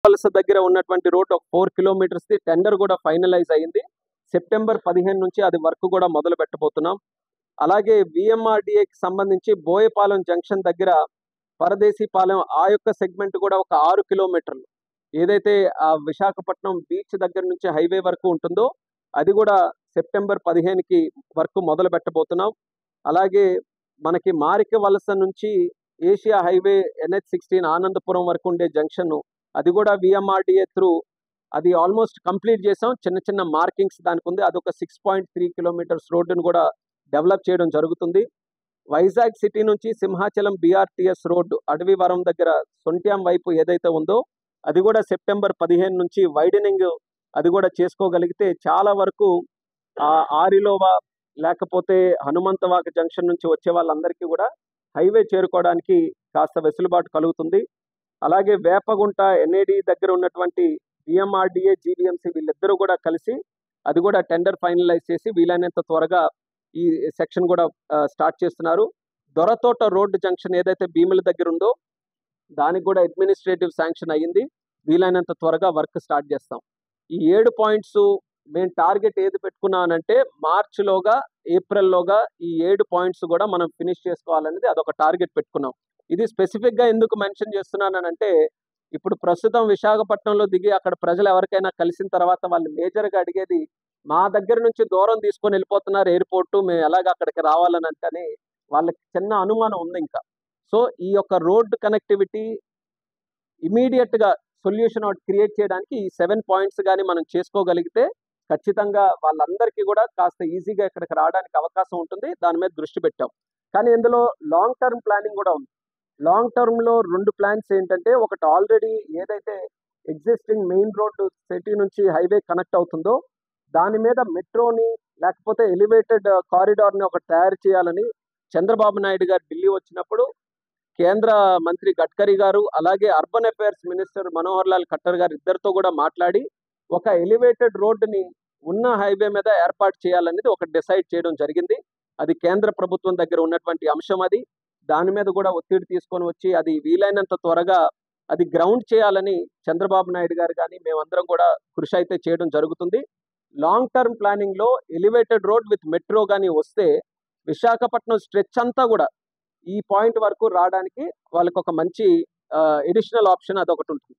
వలస దగ్గర ఉన్నటువంటి రోడ్ ఒక 4 కిలోమీటర్స్ ది టెండర్ కూడా ఫైనలైజ్ అయింది. సెప్టెంబర్ 15 నుంచి అది వర్క్ కూడా మొదలు పెట్టబోతున్నాం. అలాగే విఎంఆర్డీఏకి సంబంధించి బోయపాలెం జంక్షన్ దగ్గర పరదేశీపాలెం ఆ యొక్క సెగ్మెంట్ కూడా ఒక 6 కిలోమీటర్లు ఏదైతే ఆ విశాఖపట్నం బీచ్ దగ్గర నుంచి హైవే వరకు ఉంటుందో అది కూడా సెప్టెంబర్ 15కి వర్క్ మొదలు పెట్టబోతున్నాం. అలాగే మనకి మారిక వలస నుంచి ఏషియా హైవే NH16 ఆనందపురం వరకు ఉండే జంక్షన్ అది కూడా విఎంఆర్డీఏ త్రూ అది ఆల్మోస్ట్ కంప్లీట్ చేసాం. చిన్న చిన్న మార్కింగ్స్ దానికి ఉంది. అదొక 6.3 కిలోమీటర్స్ రోడ్డును కూడా డెవలప్ చేయడం జరుగుతుంది. వైజాగ్ సిటీ నుంచి సింహాచలం BRTS రోడ్డు అడవివరం దగ్గర సొంట్యాం వైపు ఏదైతే ఉందో అది కూడా సెప్టెంబర్ 15 నుంచి వైడనింగ్ అది కూడా చేసుకోగలిగితే చాలా వరకు ఆ ఆరిలోవా లేకపోతే హనుమంతవాక జంక్షన్ నుంచి వచ్చే వాళ్ళందరికీ కూడా హైవే చేరుకోవడానికి కాస్త వెసులుబాటు కలుగుతుంది. అలాగే వేపగుంట NAD దగ్గర ఉన్నటువంటి విఎంఆర్డీఏ GVMC వీళ్ళిద్దరూ కూడా కలిసి అది కూడా టెండర్ ఫైనలైజ్ చేసి వీలైనంత త్వరగా ఈ సెక్షన్ కూడా స్టార్ట్ చేస్తున్నారు. దొరతోట రోడ్డు జంక్షన్ ఏదైతే భీముల దగ్గర ఉందో దానికి కూడా అడ్మినిస్ట్రేటివ్ శాంక్షన్ అయ్యింది. వీలైనంత త్వరగా వర్క్ స్టార్ట్ చేస్తాం. ఈ 7 పాయింట్స్ మేము టార్గెట్ ఏది పెట్టుకున్నానంటే మార్చిలోగా ఏప్రిల్లోగా ఈ 7 పాయింట్స్ కూడా మనం ఫినిష్ చేసుకోవాలనేది అదొక టార్గెట్ పెట్టుకున్నాం. ఇది స్పెసిఫిక్గా ఎందుకు మెన్షన్ చేస్తున్నానంటే ఇప్పుడు ప్రస్తుతం విశాఖపట్నంలో దిగి అక్కడ ప్రజలు ఎవరికైనా కలిసిన తర్వాత వాళ్ళు మేజర్గా అడిగేది మా దగ్గర నుంచి దూరం తీసుకొని వెళ్ళిపోతున్నారు ఎయిర్పోర్టు, మేము ఎలాగ అక్కడికి రావాలని అంటే వాళ్ళకి చిన్న అనుమానం ఉంది ఇంకా. సో ఈ యొక్క రోడ్ కనెక్టివిటీ ఇమీడియట్గా సొల్యూషన్ ఒకటి క్రియేట్ చేయడానికి ఈ 7 పాయింట్స్ కానీ మనం చేసుకోగలిగితే ఖచ్చితంగా వాళ్ళందరికీ కూడా కాస్త ఈజీగా ఇక్కడికి రావడానికి అవకాశం ఉంటుంది. దాని మీద దృష్టి పెట్టాం. కానీ ఇందులో లాంగ్ టర్మ్ ప్లానింగ్ కూడా ఉంది. లాంగ్ టర్మ్లో 2 ప్లాన్స్ ఏంటంటే ఒకటి ఆల్రెడీ ఏదైతే ఎగ్జిస్టింగ్ మెయిన్ రోడ్డు సిటీ నుంచి హైవే కనెక్ట్ అవుతుందో దాని మీద మెట్రోని లేకపోతే ఎలివేటెడ్ కారిడార్ని ఒకటి తయారు చేయాలని చంద్రబాబు నాయుడు గారు ఢిల్లీ వచ్చినప్పుడు కేంద్ర మంత్రి గడ్కరీ గారు అలాగే urban affairs minister Manohar Lal Khattar గారు ఇద్దరితో కూడా మాట్లాడి ఒక ఎలివేటెడ్ రోడ్డుని ఉన్న హైవే మీద ఏర్పాటు చేయాలనేది ఒక డిసైడ్ చేయడం జరిగింది. అది కేంద్ర ప్రభుత్వం దగ్గర ఉన్నటువంటి అంశం. అది దాని మీద కూడా ఒత్తిడి తీసుకొని వచ్చి అది వీలైనంత త్వరగా అది గ్రౌండ్ చేయాలని చంద్రబాబు నాయుడు గారు కానీ మేమందరం కూడా కృషి అయితే చేయడం జరుగుతుంది. లాంగ్ టర్మ్ ప్లానింగ్లో ఎలివేటెడ్ రోడ్ విత్ మెట్రో కానీ వస్తే విశాఖపట్నం స్ట్రెచ్ అంతా కూడా ఈ పాయింట్ వరకు రావడానికి వాళ్ళకి ఒక మంచి ఎడిషనల్ ఆప్షన్ అదొకటి ఉంటుంది.